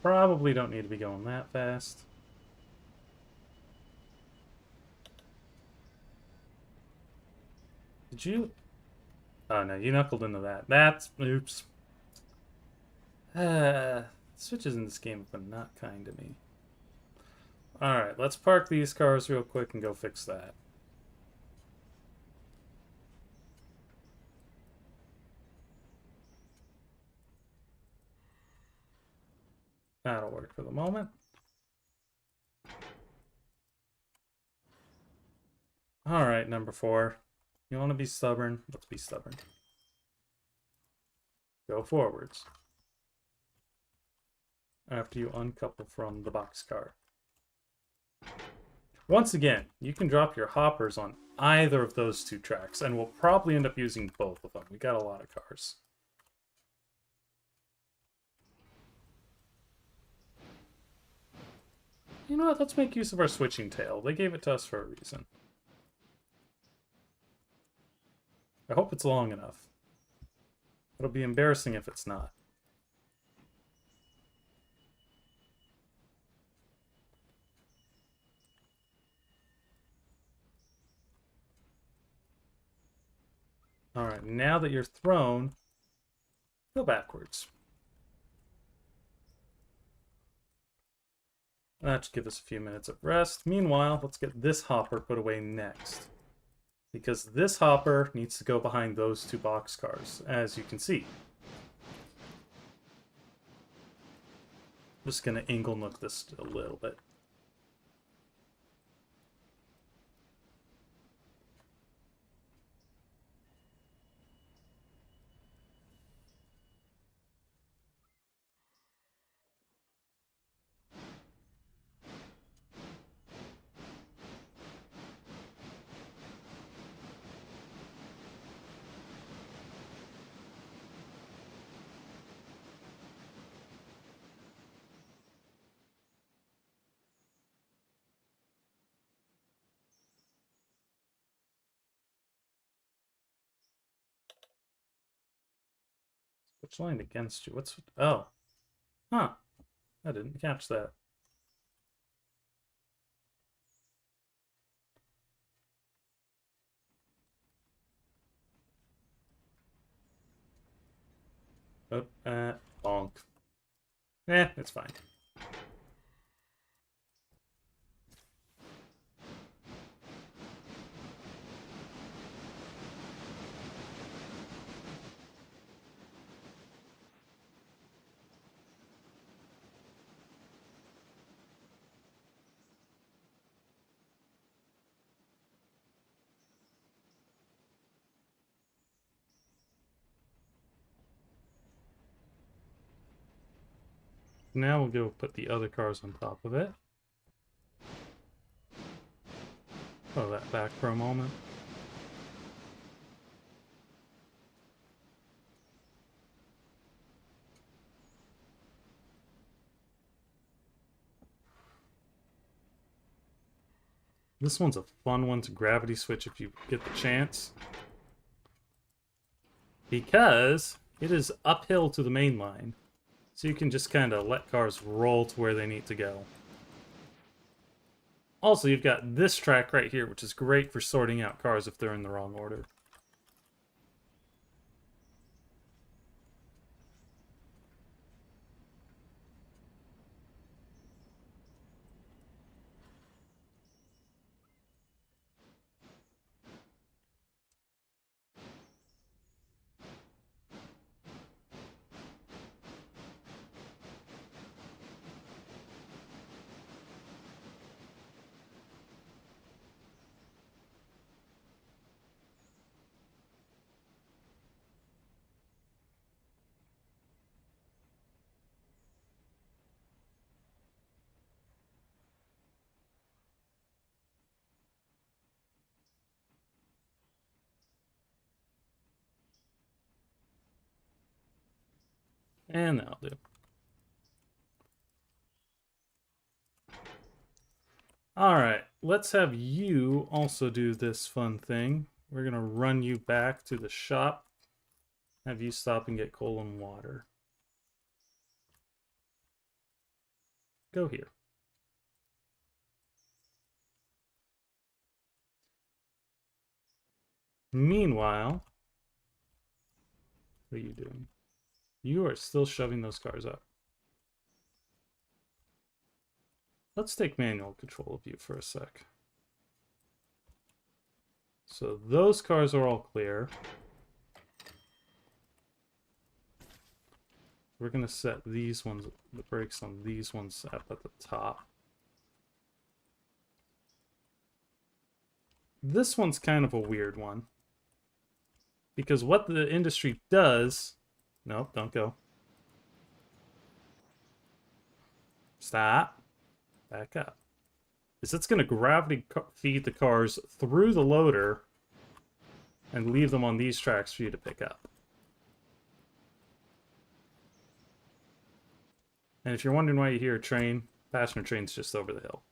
Probably don't need to be going that fast. Did you? Oh no, you knuckled into that. That's... oops. Switches in this game have been not kind to me. Alright, let's park these cars real quick and go fix that. That'll work for the moment. Alright, number 4. You want to be stubborn? Let's be stubborn. Go forwards. After you uncouple from the boxcar. Once again, you can drop your hoppers on either of those 2 tracks, and we'll probably end up using both of them. We got a lot of cars. You know what? Let's make use of our switching tail. They gave it to us for a reason. I hope it's long enough. It'll be embarrassing if it's not. Alright, now that you're thrown, go backwards. That should give us a few minutes of rest. Meanwhile, let's get this hopper put away next. Because this hopper needs to go behind those two boxcars, as you can see. I'm just going to angle nook this a little bit. Which line against you? What's... Oh. Huh. I didn't catch that. Oh, bonk. It's fine. Now we'll go put the other cars on top of it. Oh, that back for a moment. This one's a fun one to gravity switch if you get the chance. Because it is uphill to the main line. So you can just kind of let cars roll to where they need to go. Also, you've got this track right here, which is great for sorting out cars if they're in the wrong order. And that'll do. Alright, let's have you also do this fun thing. We're going to run you back to the shop. Have you stop and get coal and water. Go here. Meanwhile, what are you doing? You are still shoving those cars up. Let's take manual control of you for a sec. So those cars are all clear. We're going to set these ones, the brakes on these ones up at the top. This one's kind of a weird one. Because what the industry does... Nope, don't go. Stop. Back up. Is it's going to gravity feed the cars through the loader and leave them on these tracks for you to pick up. And if you're wondering why you hear a train, passenger train's just over the hill.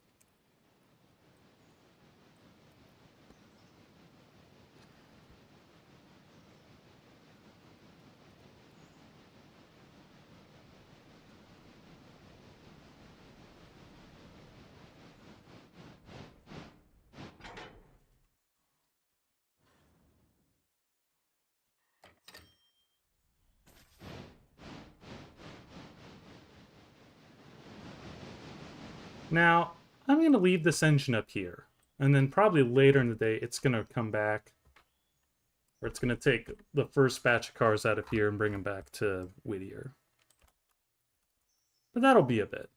Now, I'm going to leave this engine up here. And then probably later in the day, it's going to come back. Or it's going to take the first batch of cars out of here and bring them back to Whittier. But that'll be a bit.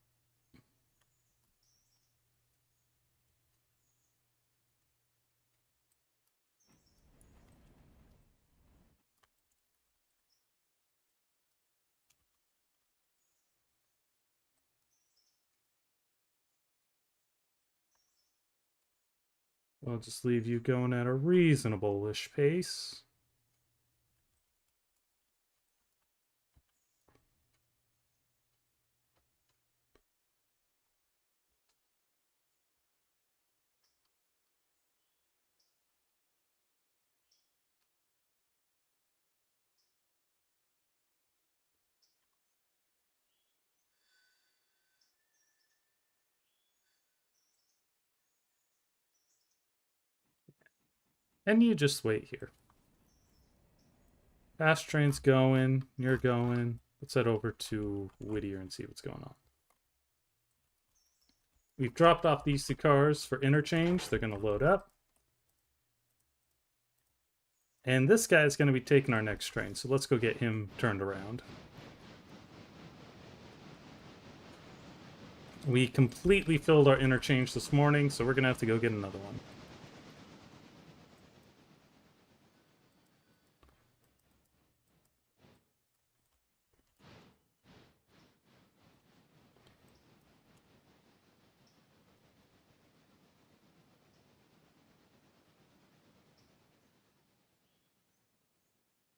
I'll just leave you going at a reasonable-ish pace. And you just wait here. Fast train's going, you're going. Let's head over to Whittier and see what's going on. We've dropped off these two cars for interchange. They're going to load up. And this guy is going to be taking our next train, so let's go get him turned around. We completely filled our interchange this morning, so we're going to have to go get another one.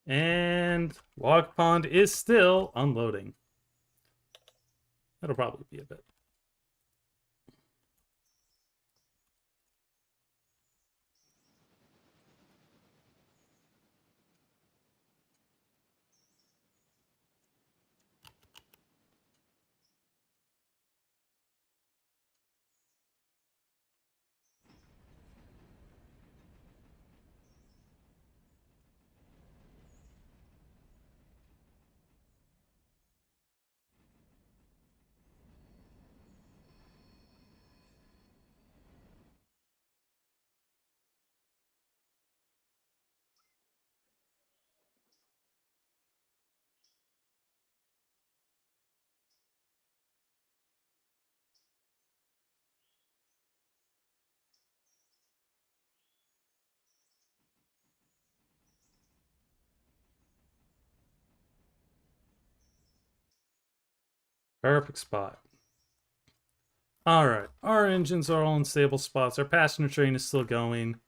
And Log Pond is still unloading. That'll probably be a bit. Perfect spot. Alright, our engines are all in stable spots. Our passenger train is still going.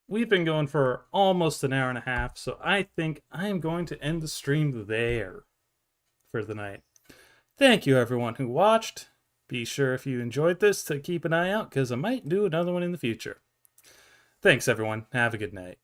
We've been going for almost an hour and a half, so I think I am going to end the stream there for the night. Thank you everyone who watched. Be sure if you enjoyed this to keep an eye out, because I might do another one in the future. Thanks everyone. Have a good night.